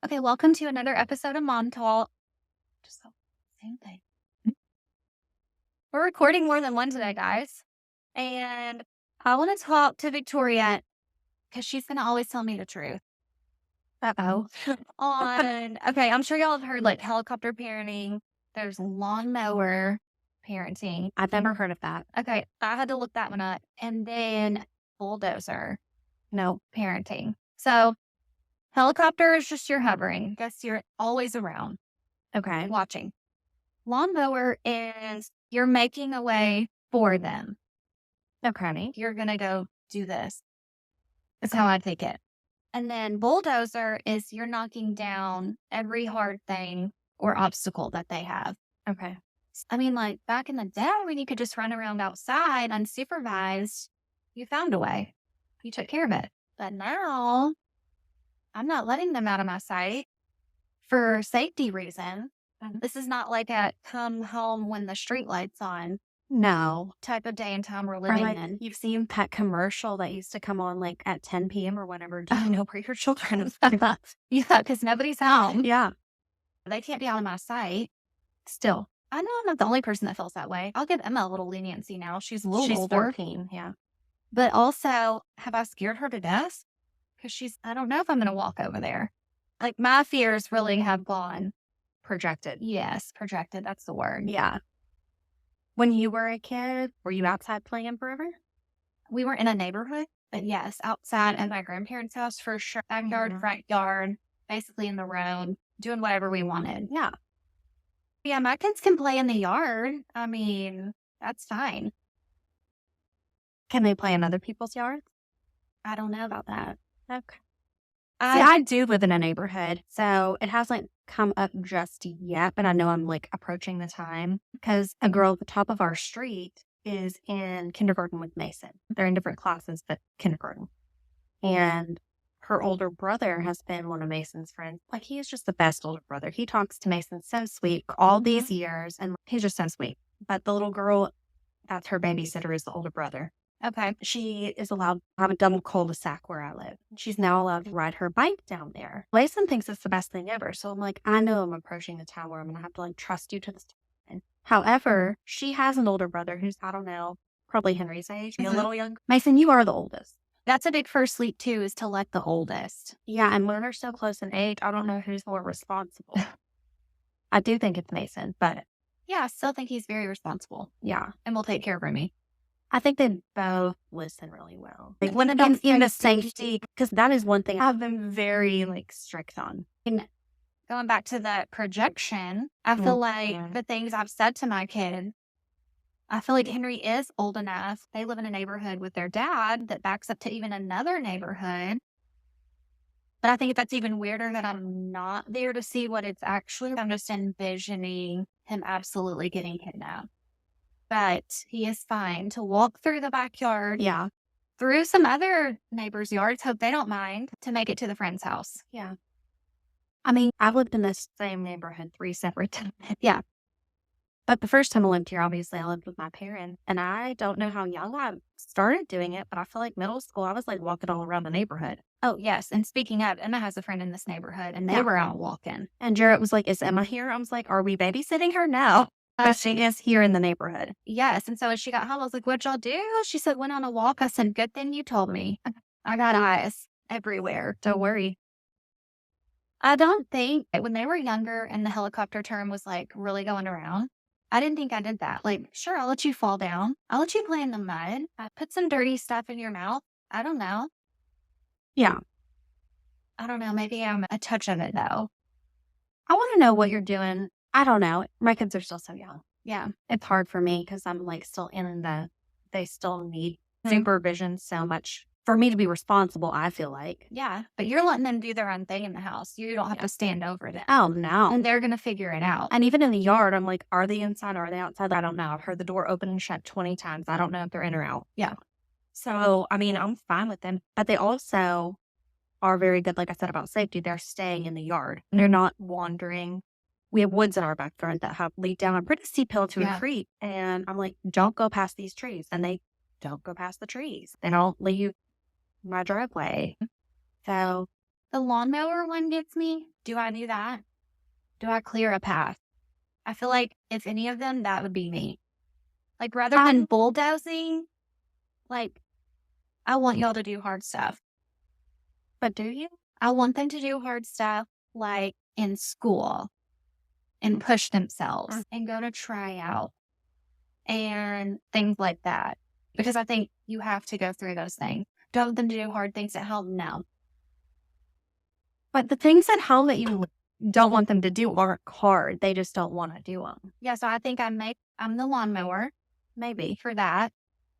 Okay, welcome to another episode of Mom Talk. Just the same thing. We're recording more than one today, guys. And I want to talk to Victoria because she's going to always tell me the truth. Uh-oh. Okay, I'm sure y'all have heard like helicopter parenting. There's lawnmower parenting. I've never heard of that. Okay, I had to look that one up. And then bulldozer, no parenting. So helicopter is just you're hovering. Guess you're always around. Okay. Watching. Lawnmower is you're making a way for them. Okay. You're going to go do this. That's how I take it. And then bulldozer is you're knocking down every hard thing or obstacle that they have. Okay. I mean, like back in the day when you could just run around outside unsupervised, you found a way. You took care of it. But now I'm not letting them out of my sight for safety reasons. This is not like a come home when the street light's on No. type of day and time we're Or living like in. you've seen that commercial that used to come on like at 10 p.m. or whatever. Do you know where your children are? Yeah, because nobody's home. Yeah. They can't be out of my sight. Still, I know I'm not the only person that feels that way. I'll give Emma a little leniency now. She's a little She's older. 14. Yeah. But also, have I scared her to death? Because I don't know if I'm going to walk over there. Like my fears really have gone. Projected. Yes, projected. That's the word. Yeah. When you were a kid, were you outside playing forever? We were in a neighborhood, but yes, outside at my grandparents' house for sure. Backyard, front yard, basically in the road, doing whatever we wanted. Yeah. Yeah, my kids can play in the yard. I mean, that's fine. Can they play in other people's yards? I don't know about that. Okay. See, I do live in a neighborhood, so it hasn't come up just yet, but I know I'm like approaching the time because a girl at the top of our street is in kindergarten with Mason. They're in different classes, but kindergarten. And her older brother has been one of Mason's friends. Like, he is just the best older brother. He talks to Mason so sweet all these years, and he's just so sweet. But the little girl, that's her babysitter, is the older brother. Okay. She is allowed to have a double cul-de-sac where I live. She's now allowed to ride her bike down there. Mason thinks it's the best thing ever. So I'm like, I know I'm approaching the time where I'm going to have to like trust you to this time. However, she has an older brother who's, I don't know, probably Henry's age, a little younger. Mason, you are the oldest. That's a big first leap too, is to let the oldest. Yeah, and when they're so close in age, I don't know who's more responsible. I do think it's Mason, but yeah, I still think he's very responsible yeah. and will take care of me. I think they both listen really well. Like when it comes to safety, because that is one thing I've been very like strict on. And going back to the projection, I feel like the things I've said to my kid, I feel like Henry is old enough. They live in a neighborhood with their dad that backs up to even another neighborhood. But I think that's even weirder that I'm not there to see what it's actually. I'm just envisioning him absolutely getting kidnapped. But he is fine to walk through the backyard. Yeah. Through some other neighbors' yards, hope they don't mind, to make it to the friend's house. Yeah. I mean, I've lived in this same neighborhood 3 separate times. Yeah. But the first time I lived here, obviously, I lived with my parents. And I don't know how young I started doing it, but I feel like middle school, I was like walking all around the neighborhood. Oh, yes. And speaking of, Emma has a friend in this neighborhood, and they were out walking. And Jarrett was like, is Emma here? I was like, are we babysitting her? No. But she is here in the neighborhood. Yes. And so when she got home, I was like, what'd y'all do? She said, went on a walk. I said, good thing you told me. I got eyes everywhere. Don't worry. I don't think when they were younger and the helicopter term was like really going around, I didn't think I did that. Like, sure, I'll let you fall down. I'll let you play in the mud. I put some dirty stuff in your mouth. I don't know. Yeah. I don't know. Maybe I'm a touch of it though. I want to know what you're doing. I don't know. My kids are still so young. Yeah. It's hard for me because I'm like still they still need supervision so much for me to be responsible, I feel like. Yeah. But you're letting them do their own thing in the house. You don't have to stand over them. Oh, no. And they're going to figure it out. And even in the yard, I'm like, are they inside? Are they outside? I don't know. I've heard the door open and shut 20 times. I don't know if they're in or out. Yeah. So, I mean, I'm fine with them. But they also are very good, like I said, about safety. They're staying in the yard. They're not wandering. We have woods in our backyard that have lead down a pretty steep hill to a creek. And I'm like, don't go past these trees. And they don't go past the trees. They don't leave my driveway. So The lawnmower one gets me. Do I do that? Do I clear a path? I feel like if any of them, that would be me. Like, rather than bulldozing, like, I want y'all to do hard stuff. But do you? I want them to do hard stuff, like in school, and push themselves and go to tryout and things like that. Because I think you have to go through those things. Do I want them to do hard things at home? No. But the things at home that you don't want them to do aren't hard. They just don't want to do them. Yeah, so I think I'm the lawnmower Maybe. for that.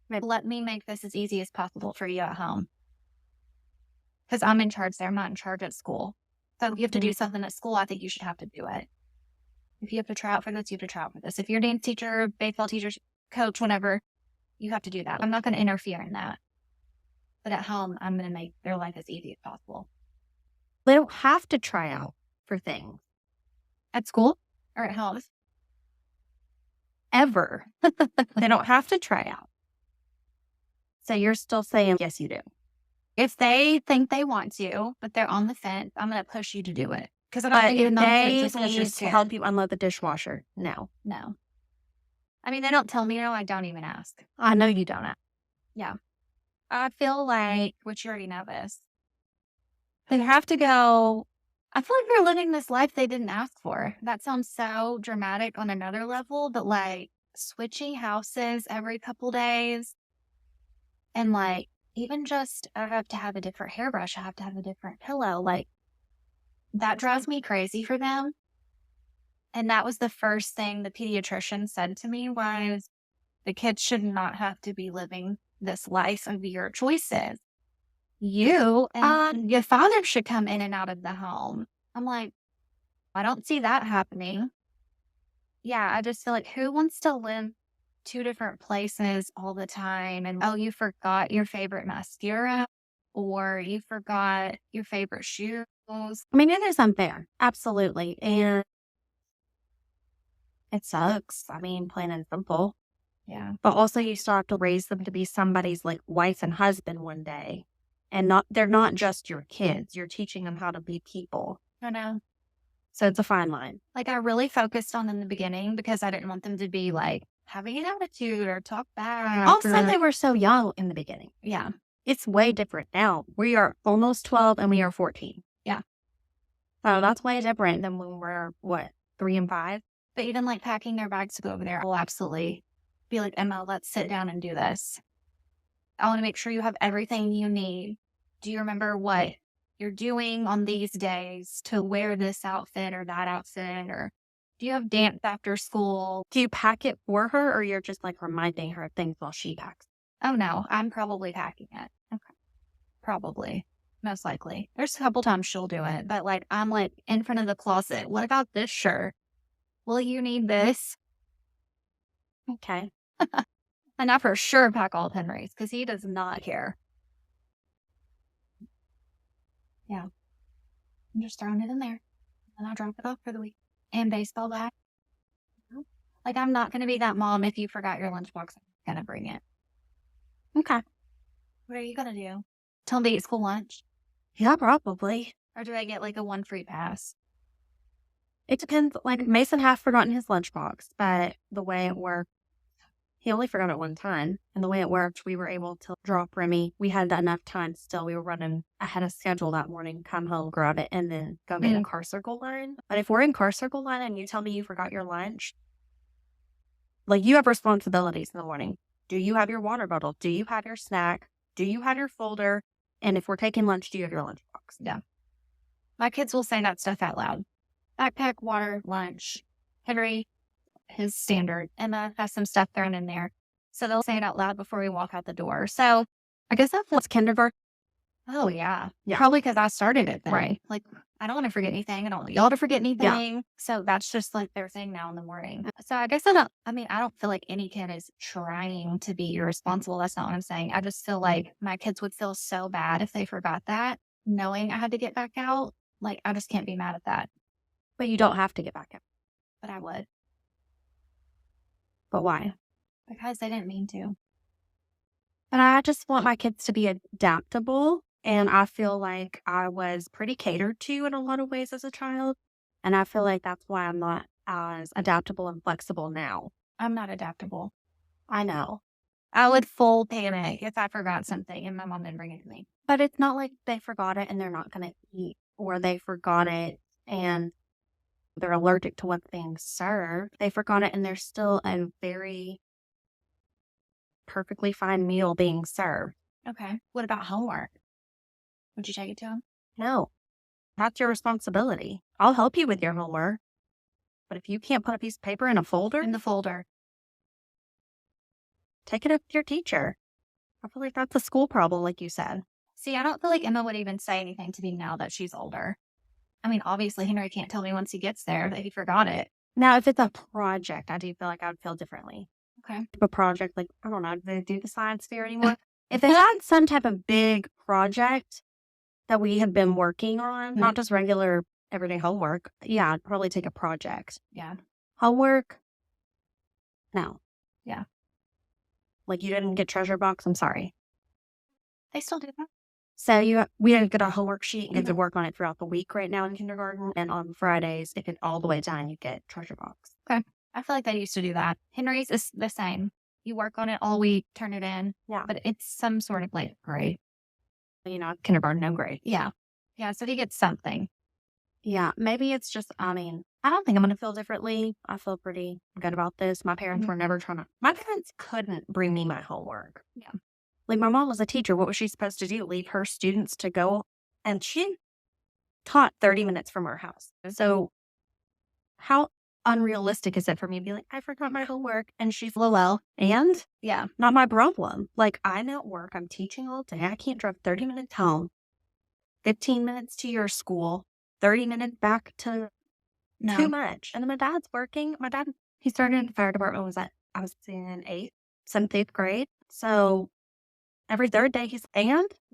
Maybe let me make this as easy as possible for you at home. Because I'm in charge there. I'm not in charge at school. So if you have to do something at school, I think you should have to do it. If you have to try out for this, you have to try out for this. If you're a dance teacher, baseball teacher, coach, whatever, you have to do that. I'm not going to interfere in that. But at home, I'm going to make their life as easy as possible. They don't have to try out for things. At school or at home? Ever. They don't have to try out. So you're still saying, yes, you do. If they think they want to, but they're on the fence, I'm going to push you to do it. Because I don't But think if they they need to help you unload the dishwasher, no. No. I mean, they don't tell me no. I don't even ask. I know you don't. Yeah. I feel like, which you already know this, they have to go. I feel like they're living this life they didn't ask for. That sounds so dramatic on another level, but like switching houses every couple days and like even just I have to have a different hairbrush. I have to have a different pillow. Like that drives me crazy for them. And that was the first thing the pediatrician said to me was the kids should not have to be living this life of your choices. You and your father should come in and out of the home. I'm like, I don't see that happening. Yeah, I just feel like who wants to live two different places all the time? And oh, you forgot your favorite mascara or you forgot your favorite shoes. I mean, it is unfair. Absolutely. And it sucks. I mean, plain and simple. Yeah. But also you still have to raise them to be somebody's like wife and husband one day. And they're not just your kids. You're teaching them how to be people. I know. So it's a fine line. Like I really focused on in the beginning because I didn't want them to be like having an attitude or talk back. Also, they were so young in the beginning. Yeah. It's way different now. We are almost 12 and we are 14. Yeah. So that's way different than when we were, 3 and 5? But even like packing their bags to go over there, I'll absolutely be like, Emma, let's sit down and do this. I want to make sure you have everything you need. Do you remember what you're doing on these days to wear this outfit or that outfit? Or do you have dance after school? Do you pack it for her or you're just like reminding her of things while she packs? Oh, no, I'm probably packing it. Okay. Probably. Most likely. There's a couple times she'll do it, but like I'm like in front of the closet. What about this shirt? Will you need this? Okay. And I for sure pack all of Henry's because he does not care. Yeah. I'm just throwing it in there. And I'll drop it off for the week. And baseball bat. Like, I'm not going to be that mom if you forgot your lunchbox. I'm going to bring it. Okay. What are you going to do? Tell them to eat school lunch? Yeah, probably. Or do I get like a 1 free pass? It depends. Like Mason had forgotten his lunchbox, but the way it worked, he only forgot it one time. And the way it worked, we were able to drop Remy. We had enough time still. We were running ahead of schedule that morning, come home, grab it, and then go get a car circle line. But if we're in car circle line and you tell me you forgot your lunch, like you have responsibilities in the morning. Do you have your water bottle? Do you have your snack? Do you have your folder? And if we're taking lunch, do you have your lunchbox? Yeah. My kids will say that stuff out loud. Backpack, water, lunch. Henry, his standard. Emma has some stuff thrown in there. So they'll say it out loud before we walk out the door. So I guess that's kindergarten. Oh, yeah. Yeah. Probably because I started it then. Right. Like, I don't want to forget anything. I don't want y'all to forget anything. Yeah. So that's just like their thing now in the morning. So I guess I don't feel like any kid is trying to be irresponsible. That's not what I'm saying. I just feel like my kids would feel so bad if they forgot that, knowing I had to get back out. Like, I just can't be mad at that. But you don't have to get back out. But I would. But why? Because they didn't mean to. But I just want my kids to be adaptable And I feel like I was pretty catered to in a lot of ways as a child. And I feel like that's why I'm not as adaptable and flexible now. I'm not adaptable. I know. I would full panic if I forgot something and my mom didn't bring it to me. But it's not like they forgot it and they're not going to eat, or they forgot it and they're allergic to what's being served. They forgot it and there's still a very perfectly fine meal being served. Okay. What about homework? Would you take it to him? No, that's your responsibility. I'll help you with your homework. But if you can't put a piece of paper in a folder, In the folder. take it up to your teacher. I feel like that's a school problem, like you said. See, I don't feel like Emma would even say anything to me now that she's older. I mean, obviously, Henry can't tell me once he gets there that he forgot it. Now, if it's a project, I do feel like I would feel differently. Okay. If a project, like, I don't know, do they do the science fair anymore? If they had some type of big project that we had been working on, not just regular everyday homework, yeah, I'd probably take a project. Yeah. Homework, no. Yeah. Like, you didn't get treasure box, I'm sorry. They still do that. So we didn't get a homework sheet and get to work on it throughout the week right now in kindergarten. And on Fridays, if it's all the way done, you get treasure box. Okay. I feel like they used to do that. Henry's is the same. You work on it all week, turn it in. Yeah. But it's some sort of like grade. Kindergarten, no grade. Yeah. Yeah. So he gets something. Yeah. Maybe it's just, I don't think I'm going to feel differently. I feel pretty good about this. My parents were never my parents couldn't bring me my homework. Yeah. Like, my mom was a teacher. What was she supposed to do? Leave her students to go? And she taught 30 minutes from our house. So how unrealistic is it for me to be like, I forgot my homework? And she's well, and Yeah. not my problem. Like, I'm at work. I'm teaching all day. I can't drive 30 minutes home, 15 minutes to your school, 30 minutes back to too much. And then my dad's working. My dad, he started in the fire department. I was in 7th grade. So every third day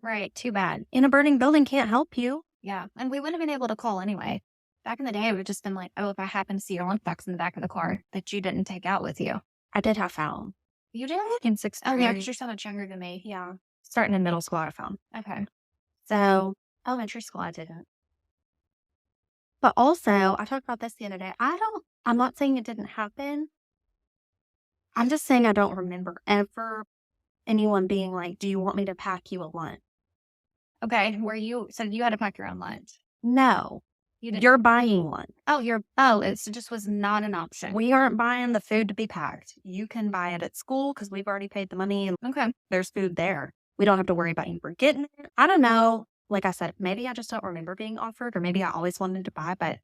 Right. Too bad. in a burning building can't help you. Yeah. And we wouldn't have been able to call anyway. Back in the day, it would have just been like, oh, if I happen to see your lunchbox in the back of the car that you didn't take out with you. I did have found. You did? In 6th grade. Oh, yeah, because you're so much younger than me. Yeah. Starting in middle school, I found. Okay. So elementary school, I didn't. But also, I talked about this the other day. I'm not saying it didn't happen. I'm just saying I don't remember ever anyone being like, do you want me to pack you a lunch? Okay. So you had to pack your own lunch. No. You didn't. You're buying one. It just was not an option. We aren't buying the food to be packed. You can buy it at school because we've already paid the money and Okay. there's food there. We don't have to worry about you forgetting it. I don't know. Like I said, maybe I just don't remember being offered, or maybe I always wanted to buy, but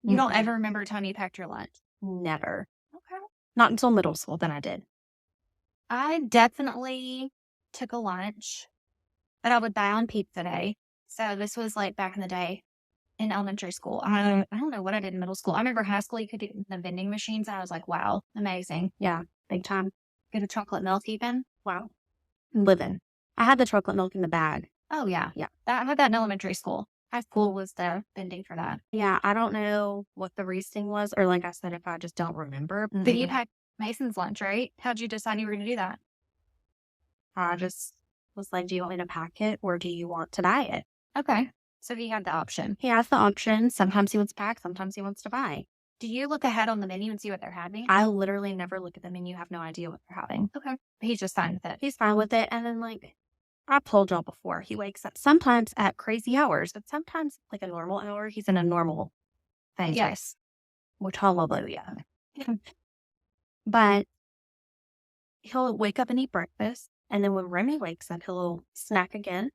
You don't ever remember a time you packed your lunch? never. Okay. Not until middle school, then I did. I definitely took a lunch that I would buy on pizza day. So this was like back in the day in elementary school. I don't know what I did in middle school. I remember high school, you could do the vending machines. I was like, wow, amazing. Yeah, big time. Get a chocolate milk even. Wow. Living. I had the chocolate milk in the bag. Oh, yeah. Yeah. I had that in elementary school. High school was the vending for that. Yeah, I don't know what the reasoning was, or like I said, if I just don't remember. But you packed Mason's lunch, right? How'd you decide you were going to do that? I just was like, do you want me to pack it or do you want to buy it? Okay. So he had the option. He has the option. Sometimes he wants to pack, sometimes he wants to buy. Do you look ahead on the menu and see what they're having? I literally never look at the menu, have no idea what they're having. Okay. But he's just fine with it. He's fine with it. And then, like, I've told y'all before, he wakes up sometimes at crazy hours, but sometimes like a normal hour, he's in a normal phase. Yes. Which hallelujah. But he'll wake up and eat breakfast. And then when Remy wakes up, he'll snack again.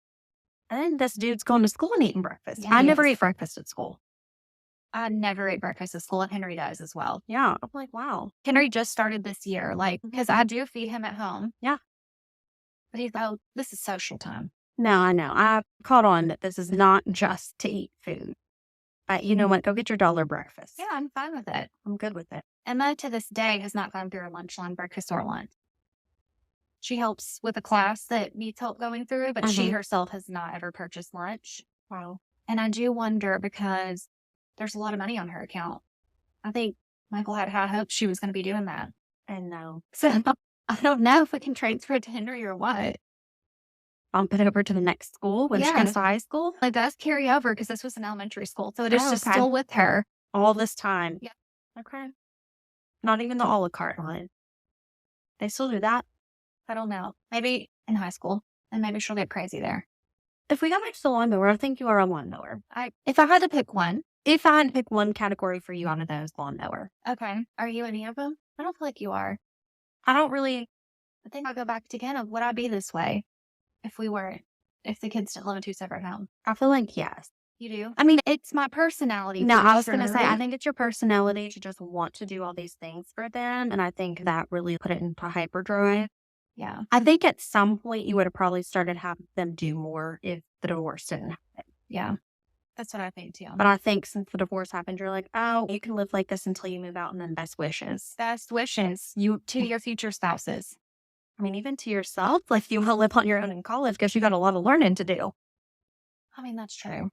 And then this dude's going to school and eating breakfast. Yeah, I never eat breakfast at school. I never ate breakfast at school, and Henry does as well. Yeah. I'm like, wow. Henry just started this year, because I do feed him at home. Yeah. But he's like, oh, this is social time. No, I know. I caught on that this is not just to eat food. But you know what? Go get your dollar breakfast. Yeah, I'm fine with it. I'm good with it. Emma, to this day, has not gone through a lunch line, breakfast, or lunch. She helps with a class that needs help going through, but she herself has not ever purchased lunch. Wow. And I do wonder because there's a lot of money on her account. I think Michael had high hopes she was going to be doing that. And no. So I don't know if we can transfer it to Henry or what. bump it over to the next school when she goes to high school? It does carry over because this was an elementary school, so it is just okay. still with her. All this time. Yeah. Okay. Not even the a la carte line. They still do that? I don't know. Maybe in high school, and maybe she'll get crazy there. If we got back to the lawnmower, I think you are a lawnmower. If I had to pick one. If I had to pick one category for you out of those, lawnmower. Okay. Are you any of them? I don't feel like you are. I don't really. I think I'll go back to Kenna. Would I be this way if the kids didn't live in two separate homes? I feel like yes. You do? I mean, It's my personality. no, for I was going to say, I sure. think it's your personality to just want to do all these things for them. And I think that really put it into hyperdrive. Yeah. I think at some point you would have probably started having them do more if the divorce didn't happen. Yeah. That's what I think too. But I think since the divorce happened, you're like, oh, you can live like this until you move out and then best wishes. Best wishes to your future spouses. I mean, even to yourself, like you will live on your own in college because you got a lot of learning to do. I mean, that's true.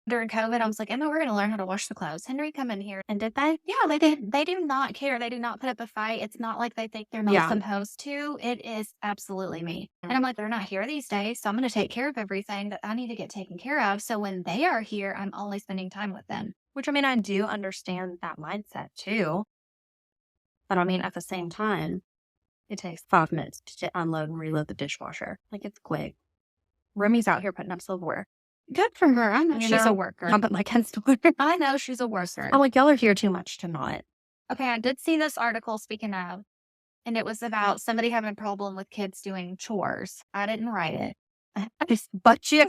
During COVID, I was like, Emma, we're going to learn how to wash the clothes. Henry, come in here. And did they? Yeah, they did. They do not care. They do not put up a fight. It's not like they think they're not supposed to. It is absolutely me. And I'm like, they're not here these days, so I'm going to take care of everything that I need to get taken care of. So when they are here, I'm only spending time with them. Which, I mean, I do understand that mindset too. But I mean, at the same time, it takes 5 minutes to unload and reload the dishwasher. Like, it's quick. Remy's out here putting up silverware. Good for her. I know she's a worker. I'm putting my kids to work. I know she's a worker. I'm like, y'all are here too much to not. Okay, I did see this article, speaking of, and it was about somebody having a problem with kids doing chores. I didn't write it. I just butt you.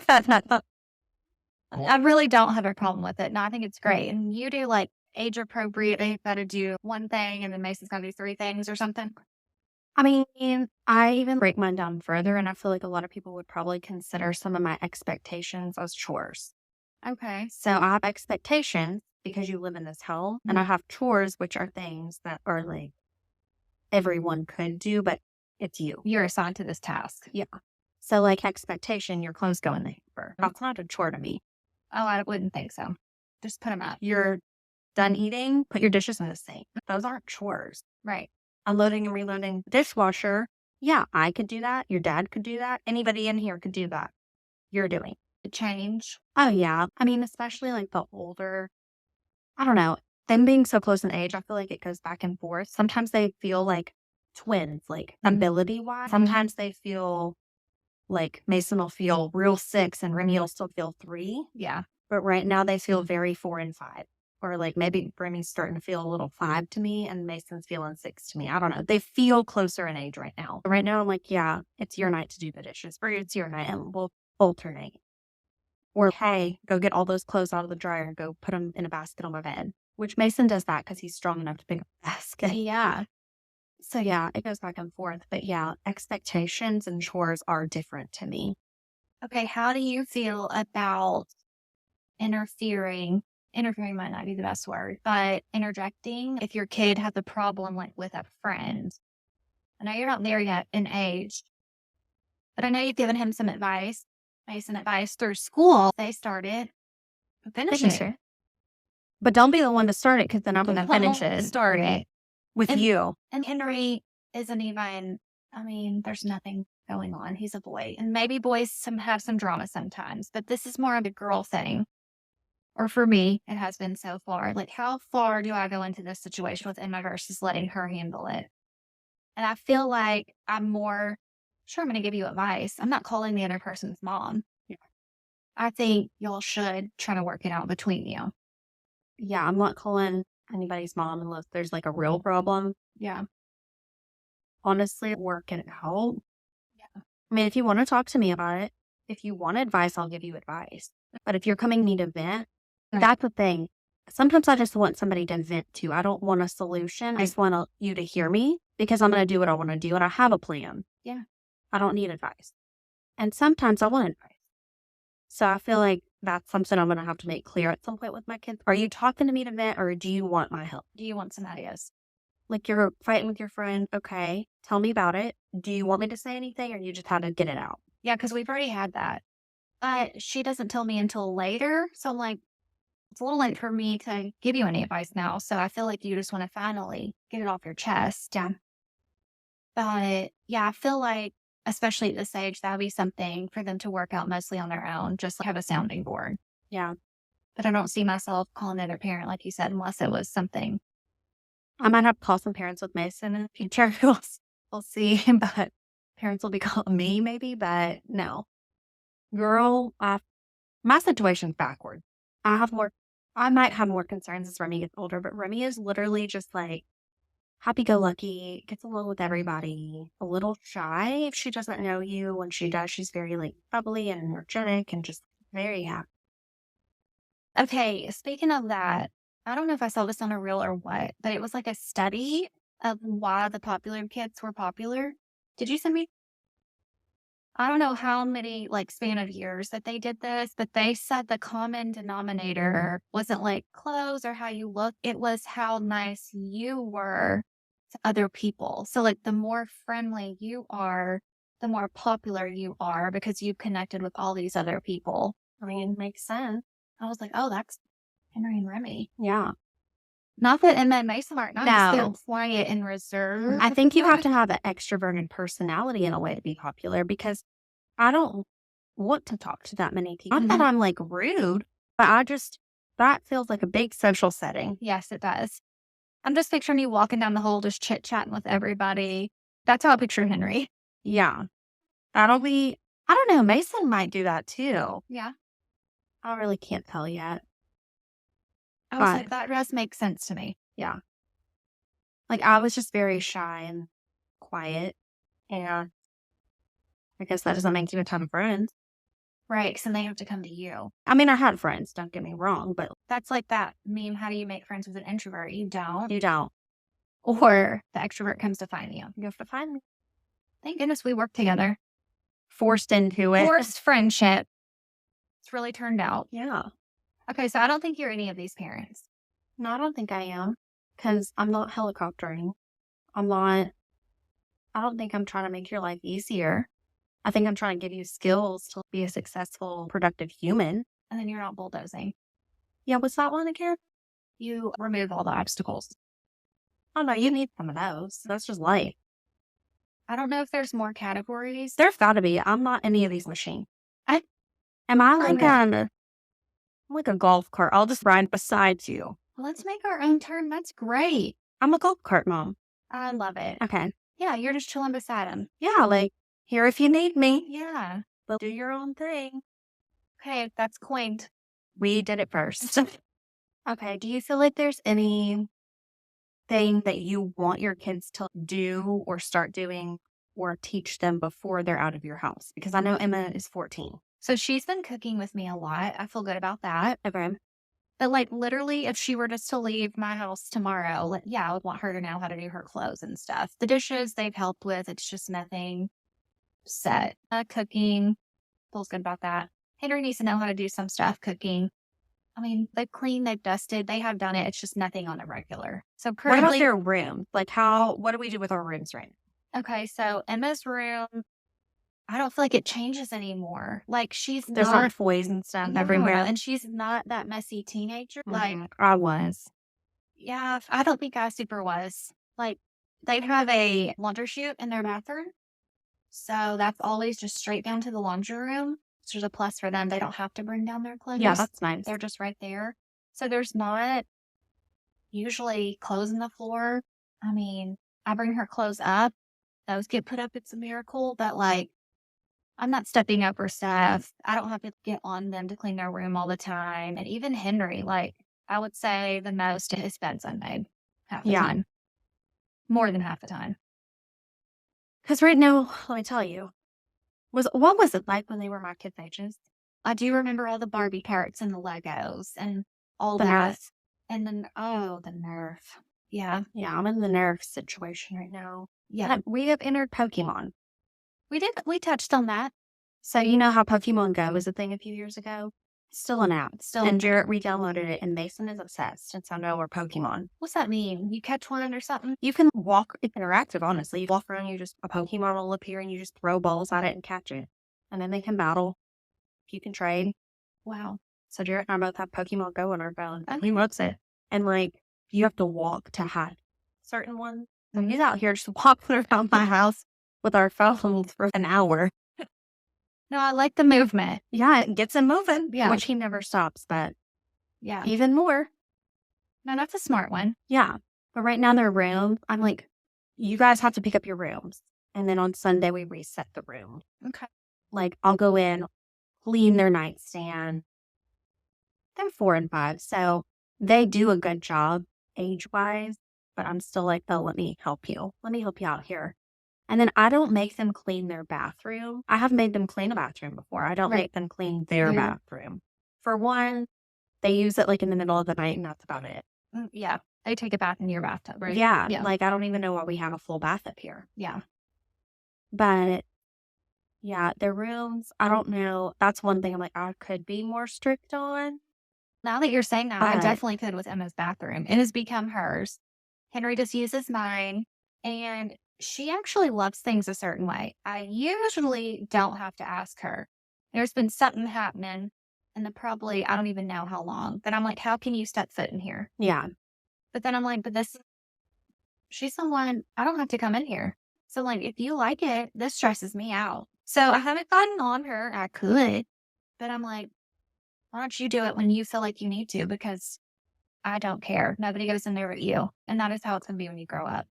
I really don't have a problem with it. No, I think it's great. And you do like age appropriate. They've got to do one thing and then Mason's got to do 3 things or something. I mean, I even break mine down further, and I feel like a lot of people would probably consider some of my expectations as chores. Okay. So I have expectations because you live in this home, and I have chores, which are things that are like everyone could do, but it's you. You're assigned to this task. Yeah. So like expectation, your clothes go in the hamper. That's not a chore to me. Oh, I wouldn't think so. Just put them up. You're done eating, put your dishes in the sink. Those aren't chores. Right. Unloading and reloading the dishwasher. Yeah, I could do that. Your dad could do that. Anybody in here could do that. You're doing. To change. Oh, yeah. I mean, especially like the older, I don't know, them being so close in age, I feel like it goes back and forth. Sometimes they feel like twins, like ability-wise. Sometimes they feel like Mason will feel real 6 and Remy will still feel 3. Yeah. But right now they feel very 4 and 5. Or like maybe Remy's starting to feel a little 5 to me and Mason's feeling 6 to me. I don't know. They feel closer in age right now. Right now I'm like, yeah, it's your night to do the dishes. Or it's your night and we'll alternate. Or, hey, go get all those clothes out of the dryer and go put them in a basket on my bed. Which Mason does that because he's strong enough to pick up a basket. Yeah. So yeah, it goes back and forth. But yeah, expectations and chores are different to me. Okay, how do you feel about interfering might not be the best word, but interjecting if your kid has a problem like with a friend? I know you're not there yet in age, but I know you've given him some advice, Mason advice through school. They started. Finish it. But don't be the one to start it because then I'm going to finish it. Start it. With you. And Henry isn't even, I mean, there's nothing going on. He's a boy. And maybe boys have some drama sometimes, but this is more of a girl thing. Or for me, it has been so far. Like, how far do I go into this situation with Emma versus letting her handle it? And I feel like I'm more, sure, I'm going to give you advice. I'm not calling the other person's mom. Yeah. I think y'all should try to work it out between you. Yeah, I'm not calling anybody's mom unless there's like a real problem. Yeah. Honestly, work it out. Yeah. I mean, if you want to talk to me about it, if you want advice, I'll give you advice. But if you're coming need a vent, that's the thing. Sometimes I just want somebody to vent to. I don't want a solution. I just want you to hear me because I'm going to do what I want to do and I have a plan. Yeah. I don't need advice. And sometimes I want advice. So I feel like that's something I'm going to have to make clear at some point with my kids. Are you talking to me to vent or do you want my help? Do you want some ideas? Like you're fighting with your friend. Okay, tell me about it. Do you want me to say anything or you just had to get it out? Yeah, because we've already had that. But she doesn't tell me until later. So I'm like, it's a little late for me to give you any advice now. So I feel like you just want to finally get it off your chest. Yeah. But yeah, I feel like especially at this age, that would be something for them to work out mostly on their own, just have a sounding board. Yeah. But I don't see myself calling it a parent, like you said, unless it was something. I might have to call some parents with Mason in the future. We'll see. But parents will be calling me maybe, but no. Girl, my situation's backward. I might have more concerns as Remy gets older, but Remy is literally just like happy-go-lucky, gets along with everybody, a little shy if she doesn't know you. When she does, she's very like bubbly and energetic and just very happy. Okay, speaking of that, I don't know if I saw this on a reel or what, but it was like a study of why the popular kids were popular. Did you send me? I don't know how many like span of years that they did this, but they said the common denominator wasn't like clothes or how you look. It was how nice you were to other people. So like the more friendly you are, the more popular you are because you've connected with all these other people. I mean, it makes sense. I was like, oh, that's Henry and Remy. Yeah. Not that Emma and Mason aren't nice. No. They're quiet and reserved. I think you have to have an extroverted personality in a way to be popular because I don't want to talk to that many people. Not that I'm like rude, but that feels like a big social setting. Yes, it does. I'm just picturing you walking down the hall, just chit chatting with everybody. That's how I picture Henry. Yeah. I don't know. Mason might do that too. Yeah. I really can't tell yet. I was like, that does make sense to me. Yeah. Like I was just very shy and quiet. And I guess that doesn't make you a ton of friends. Right. So they have to come to you. I mean, I had friends, don't get me wrong, but that's like that meme. How do you make friends with an introvert? You don't. You don't. Or the extrovert comes to find you. You have to find me. Thank goodness we work together. Forced into it. Forced friendship. It's really turned out. Yeah. Okay, so I don't think you're any of these parents. No, I don't think I am. Because I'm not helicoptering. I don't think I'm trying to make your life easier. I think I'm trying to give you skills to be a successful, productive human. And then you're not bulldozing. Yeah, what's that one again? You remove all the obstacles. Oh, no, you need some of those. That's just life. I don't know if there's more categories. There's got to be. I'm not any of these machines. Am I like a golf cart? I'll just ride beside you. Well, let's make our own turn. That's great. I'm a golf cart mom. I love it. Okay. Yeah, you're just chilling beside him. Yeah, like, here if you need me. Yeah. But do your own thing. Okay, that's quaint. We did it first. Okay, do you feel like there's anything that you want your kids to do or start doing or teach them before they're out of your house? Because I know Emma is 14. So she's been cooking with me a lot. I feel good about that. Okay. But like literally, if she were just to leave my house tomorrow, I would want her to know how to do her clothes and stuff. The dishes they've helped with, it's just nothing set. Cooking, feels good about that. Henry needs to know how to do some stuff cooking. I mean, they've cleaned, they've dusted, they have done it. It's just nothing on a regular. So currently, what about their room? Like what do we do with our rooms right now? Okay, so Emma's room, I don't feel like it changes anymore. Like there's not toys and stuff everywhere. And she's not that messy teenager. Like I was. Yeah, I don't think I super was. Like they have a laundry chute in their bathroom. So that's always just straight down to the laundry room. So there's a plus for them. They don't have to bring down their clothes. Yeah, that's nice. They're just right there. So there's not usually clothes on the floor. I mean, I bring her clothes up. Those get put up. It's a miracle. But like, I'm not stepping up her stuff. I don't have to get on them to clean their room all the time. And even Henry, like, I would say the most his bed's unmade half the time. More than half the time. Because right now, let me tell you, what was it like when they were my kids' ages? I do remember all the Barbie parrots and the Legos and all the that. Nerf. And then, the Nerf. Yeah. Yeah, I'm in the Nerf situation right now. Yeah. We have entered Pokemon. We touched on that. So you know how Pokemon Go was a thing a few years ago? It's still an app. And Jarrett re-downloaded it, and Mason is obsessed. And so now we're Pokemon. What's that mean? You catch one or something? You can walk. It's interactive, honestly. You walk around, a Pokemon will appear, and you just throw balls at it and catch it. And then they can battle. You can trade. Wow. So Jarrett and I both have Pokemon Go on our phone. He loves it. And like, you have to walk to hide certain ones. And he's out here just walking around my house with our phones for an hour. No, I like the movement. Yeah, it gets him moving, Yeah. which he never stops, but Yeah. even more. No, that's a smart one. Yeah. But right now their room, I'm like, you guys have to pick up your rooms. And then on Sunday, we reset the room. Okay. Like, I'll go in, clean their nightstand. They're 4 and 5, so they do a good job age-wise, but I'm still like, "Oh, let me help you. Let me help you out here." And then I don't make them clean their bathroom. I have made them clean a bathroom before. I don't Right. make them clean their Mhm. bathroom. For one, they use it, like, in the middle of the night, and that's about it. Yeah. They take a bath in your bathtub, right? Yeah, Yeah. like, I don't even know why we have a full bath up here. Yeah. But, yeah, their rooms, I don't know. That's one thing I'm like, I could be more strict on. Now that you're saying that, I But definitely could with Emma's bathroom. It has become hers. Henry just uses mine, and she actually loves things a certain way. I usually don't have to ask her. There's been something happening, and probably, I don't even know how long, but I'm like, how can you step foot in here? yeah. But then I'm like, but she's someone, I don't have to come in here. So, like, if you like it, this stresses me out. So I haven't gotten on her. I could, but I'm like, why don't you do it when you feel like you need to? Because I don't care. Nobody goes in there but you. And that is how it's going to be when you grow up.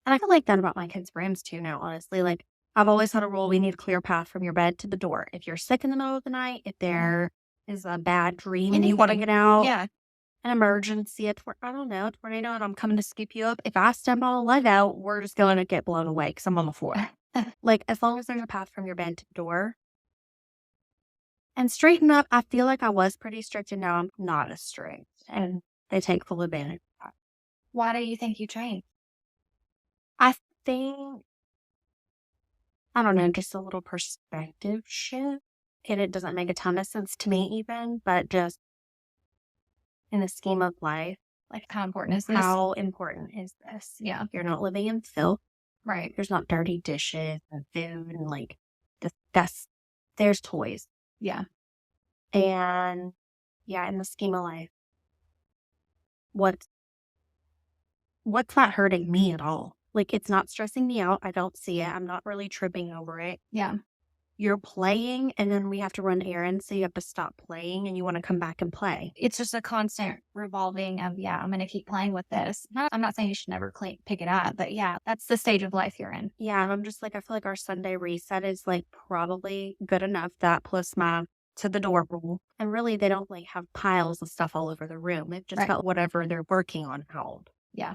And I feel like that about my kids' rooms too now, honestly. Like, I've always had a rule, we need a clear path from your bed to the door. If you're sick in the middle of the night, if there is a bad dream and you want to get out, Yeah. an emergency, I don't know, a tornado, and I'm coming to scoop you up. If I step on a leg out, we're just going to get blown away because I'm on the floor. Like, as long as there's a path from your bed to the door. And straighten up, I feel like I was pretty strict, and now I'm not as strict. And they take full advantage of that. Why do you think you changed? I think, I don't know, just a little perspective shift. And it doesn't make a ton of sense to me even, but just in the scheme of life, Like, how important is this? how important is this? Yeah. You're not living in filth. Right. There's not dirty dishes and food and like there's toys. Yeah. And yeah, in the scheme of life, what's not hurting me at all? Like, it's not stressing me out. I don't see it. I'm not really tripping over it. Yeah. You're playing, and then we have to run errands, so you have to stop playing, and you want to come back and play. It's just a constant revolving of, yeah, I'm going to keep playing with this. I'm not saying you should never pick it up, but yeah, that's the stage of life you're in. Yeah, and I'm just like, I feel like our Sunday reset is like probably good enough. That plus my to the door rule. And really, they don't like have piles of stuff all over the room. They've just got whatever they're working on held. Yeah.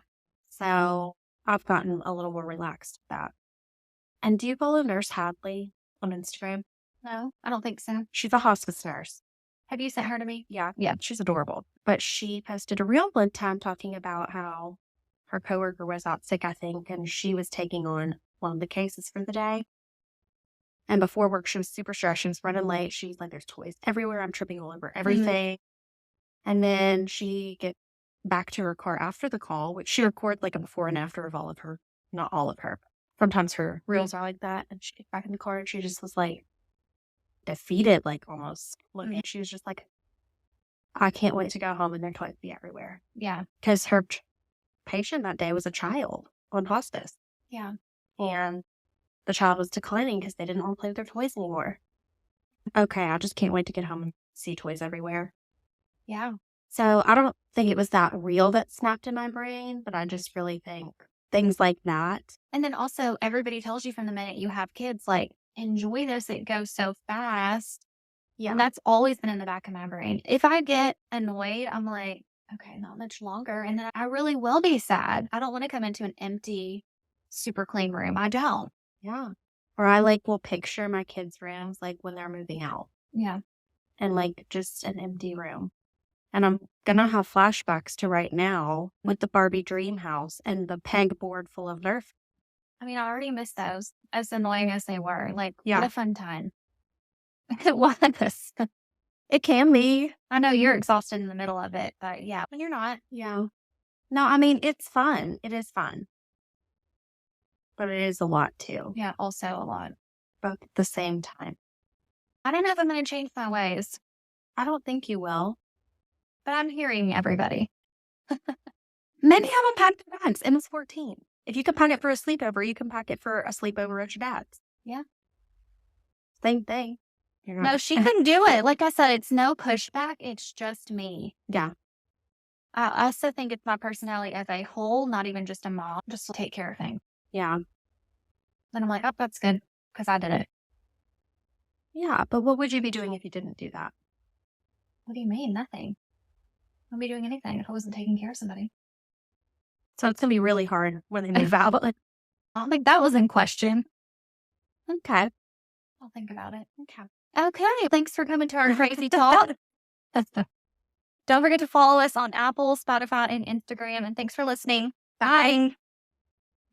So I've gotten a little more relaxed with that. And do you follow Nurse Hadley on Instagram? No, I don't think so. She's a hospice nurse. Have you sent her to me? Yeah. Yeah. She's adorable. But she posted a reel one time talking about how her coworker was out sick, I think, and she was taking on one of the cases for the day. And before work, she was super stressed. She was running late. She's like, there's toys everywhere. I'm tripping all over everything. And then she get back to her car after the call, which she recorded like a before and after of all of her, not all of her. Sometimes her reels are like that. And she gets back in the car and she just was like defeated, like almost. She was just like, I can't wait to go home and their toys be everywhere. Yeah. Because her patient that day was a child on hospice. Yeah. And the child was declining because they didn't want to play with their toys anymore. Okay, I just can't wait to get home and see toys everywhere. Yeah. So I don't think it was that reel that snapped in my brain, but I just really think things like that. And then also, everybody tells you from the minute you have kids, like, enjoy this. It goes so fast. Yeah. And that's always been in the back of my brain. If I get annoyed, I'm like, okay, not much longer. And then I really will be sad. I don't want to come into an empty, super clean room. I don't. Yeah. Or I like will picture my kids' rooms like when they're moving out. Yeah. And like just an empty room. And I'm gonna have flashbacks to right now with the Barbie dream house and the pegboard full of Nerf. I mean, I already miss those, as annoying as they were. Like, Yeah. what a fun time. It was. It can be. I know you're exhausted in the middle of it, but yeah, when you're not. Yeah. No, I mean, it's fun. It is fun. But it is a lot too. Yeah, also a lot. Both at the same time. I don't know if I'm going to change my ways, I don't think you will. but I'm hearing everybody. Many of them had parents. Emma's 14. If you can pack it for a sleepover, you can pack it for a sleepover at your dad's. Yeah. Same thing. No, she can do it. Like I said, it's no pushback. It's just me. Yeah. I also think it's my personality as a whole, not even just a mom, just to take care of things. Yeah. And I'm like, oh, that's good because I did it. Yeah. But what would you be doing if you didn't do that? What do you mean? Nothing. I wouldn't be doing anything if I wasn't taking care of somebody. So it's going to be really hard when they move out. But I don't think that was in question. Okay. I'll think about it. Okay. Thanks for coming to our crazy talk. Don't forget to follow us on Apple, Spotify, and Instagram. And thanks for listening. Bye.